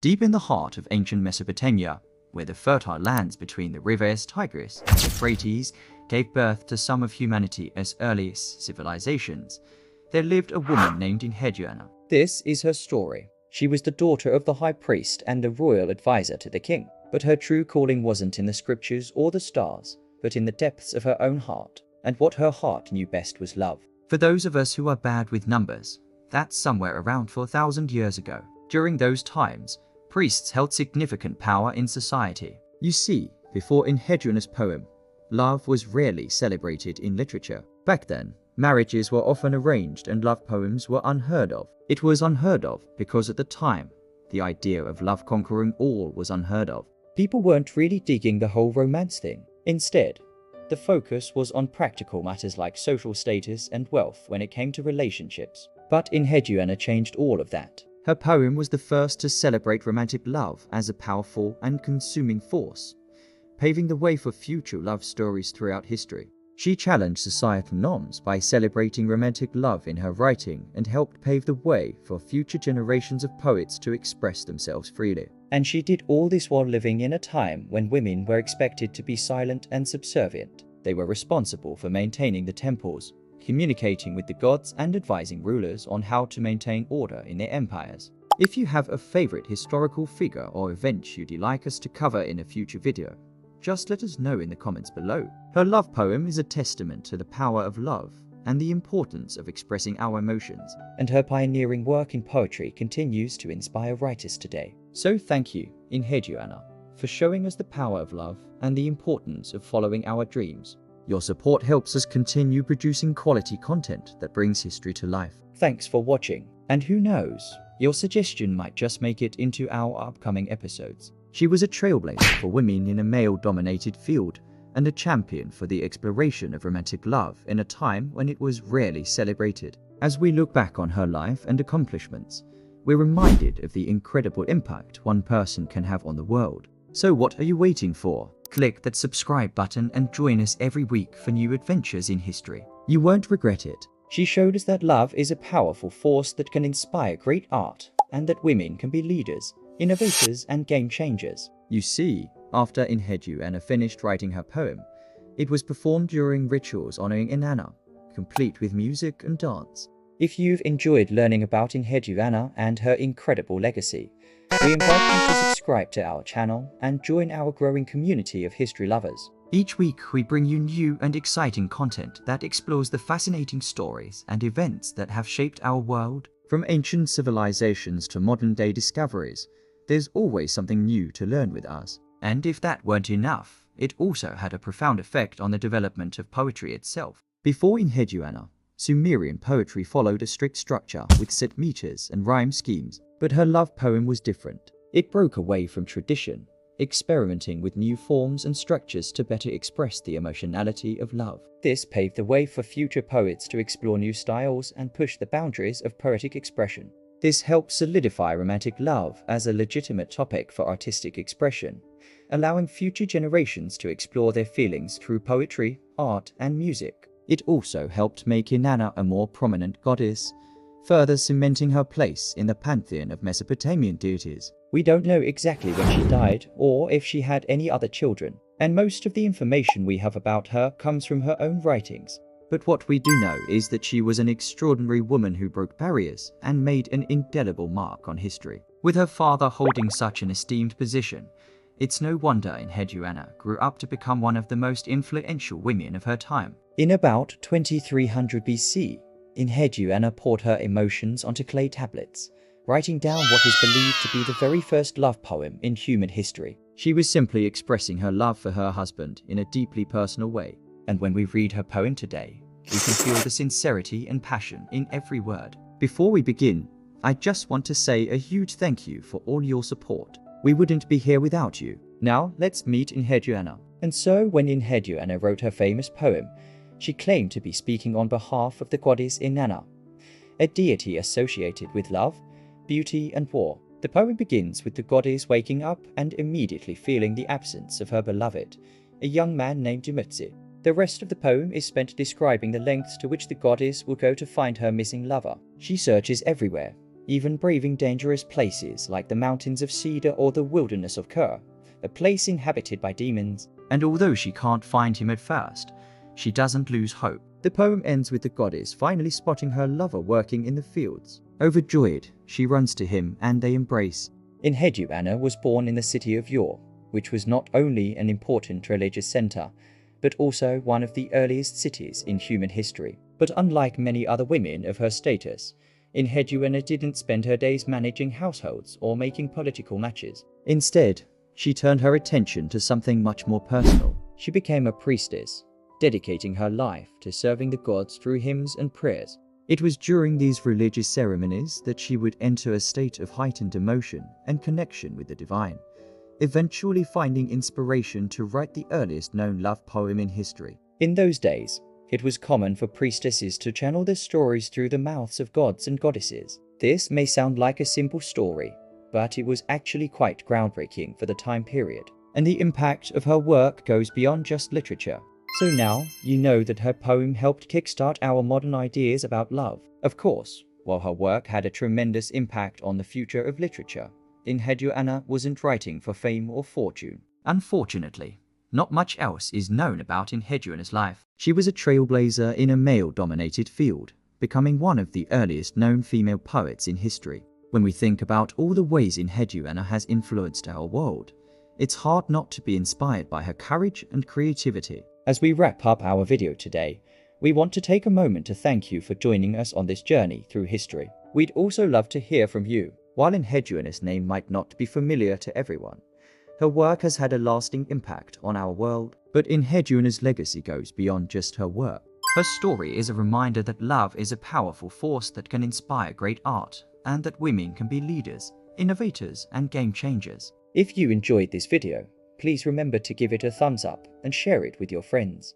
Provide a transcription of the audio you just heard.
Deep in the heart of ancient Mesopotamia, where the fertile lands between the rivers Tigris and Euphrates gave birth to some of humanity's earliest civilizations, there lived a woman named Enheduanna. This is her story. She was the daughter of the high priest and the royal advisor to the king, but her true calling wasn't in the scriptures or the stars, but in the depths of her own heart, and what her heart knew best was love. For those of us who are bad with numbers, that's somewhere around 4,000 years ago. During those times, priests held significant power in society. You see, before Enheduanna's poem, love was rarely celebrated in literature. Back then, marriages were often arranged and love poems were unheard of. It was unheard of because at the time, the idea of love conquering all was unheard of. People weren't really digging the whole romance thing. Instead, the focus was on practical matters like social status and wealth when it came to relationships. But Enheduanna changed all of that. Her poem was the first to celebrate romantic love as a powerful and consuming force, paving the way for future love stories throughout history. She challenged societal norms by celebrating romantic love in her writing and helped pave the way for future generations of poets to express themselves freely. And she did all this while living in a time when women were expected to be silent and subservient. They were responsible for maintaining the temples, communicating with the gods, and advising rulers on how to maintain order in their empires. If you have a favorite historical figure or event you'd like us to cover in a future video, just let us know in the comments below. Her love poem is a testament to the power of love and the importance of expressing our emotions, and her pioneering work in poetry continues to inspire writers today. So thank you, Enheduanna, for showing us the power of love and the importance of following our dreams. Your support helps us continue producing quality content that brings history to life. Thanks for watching, and who knows, your suggestion might just make it into our upcoming episodes. She was a trailblazer for women in a male-dominated field and a champion for the exploration of romantic love in a time when it was rarely celebrated. As we look back on her life and accomplishments, we're reminded of the incredible impact one person can have on the world. So what are you waiting for? Click that subscribe button and join us every week for new adventures in history. You won't regret it. She showed us that love is a powerful force that can inspire great art, and that women can be leaders, innovators, and game changers. You see, after Enheduanna finished writing her poem, it was performed during rituals honoring Inanna, complete with music and dance. If you've enjoyed learning about Enheduanna and her incredible legacy, we invite you to subscribe to our channel and join our growing community of history lovers. Each week we bring you new and exciting content that explores the fascinating stories and events that have shaped our world. From ancient civilizations to modern-day discoveries, there's always something new to learn with us. And if that weren't enough, it also had a profound effect on the development of poetry itself. Before Enheduanna, Sumerian poetry followed a strict structure with set meters and rhyme schemes, but her love poem was different. It broke away from tradition, experimenting with new forms and structures to better express the emotionality of love. This paved the way for future poets to explore new styles and push the boundaries of poetic expression. This helped solidify romantic love as a legitimate topic for artistic expression, allowing future generations to explore their feelings through poetry, art, and music. It also helped make Inanna a more prominent goddess, further cementing her place in the pantheon of Mesopotamian deities. We don't know exactly when she died or if she had any other children, and most of the information we have about her comes from her own writings. But what we do know is that she was an extraordinary woman who broke barriers and made an indelible mark on history. With her father holding such an esteemed position, it's no wonder Enheduanna grew up to become one of the most influential women of her time. In about 2300 BC, Enheduanna poured her emotions onto clay tablets, writing down what is believed to be the very first love poem in human history. She was simply expressing her love for her husband in a deeply personal way. And when we read her poem today, we can feel the sincerity and passion in every word. Before we begin, I just want to say a huge thank you for all your support. We wouldn't be here without you. Now, let's meet Enheduanna. And so, when Enheduanna wrote her famous poem, she claimed to be speaking on behalf of the goddess Inanna, a deity associated with love, beauty, and war. The poem begins with the goddess waking up and immediately feeling the absence of her beloved, a young man named Dumutzi. The rest of the poem is spent describing the lengths to which the goddess will go to find her missing lover. She searches everywhere, even braving dangerous places like the mountains of Cedar or the wilderness of Kir, a place inhabited by demons. And although she can't find him at first, she doesn't lose hope. The poem ends with the goddess finally spotting her lover working in the fields. Overjoyed, she runs to him and they embrace. Enhedu Anna was born in the city of Yor, which was not only an important religious center, but also one of the earliest cities in human history. But unlike many other women of her status, Enhedu Anna didn't spend her days managing households or making political matches. Instead, she turned her attention to something much more personal. She became a priestess, dedicating her life to serving the gods through hymns and prayers. It was during these religious ceremonies that she would enter a state of heightened emotion and connection with the divine, eventually finding inspiration to write the earliest known love poem in history. In those days, it was common for priestesses to channel their stories through the mouths of gods and goddesses. This may sound like a simple story, but it was actually quite groundbreaking for the time period, and the impact of her work goes beyond just literature. So now, you know that her poem helped kickstart our modern ideas about love. Of course, while her work had a tremendous impact on the future of literature, Enhedu Anna wasn't writing for fame or fortune. Unfortunately, not much else is known about Enhedu Anna's life. She was a trailblazer in a male-dominated field, becoming one of the earliest known female poets in history. When we think about all the ways Enhedu Anna has influenced our world, it's hard not to be inspired by her courage and creativity. As we wrap up our video today, we want to take a moment to thank you for joining us on this journey through history. We'd also love to hear from you. While Enhedu Anna's name might not be familiar to everyone, her work has had a lasting impact on our world. But Enhedu Anna's legacy goes beyond just her work. Her story is a reminder that love is a powerful force that can inspire great art, and that women can be leaders, innovators, and game changers. If you enjoyed this video, please remember to give it a thumbs up and share it with your friends.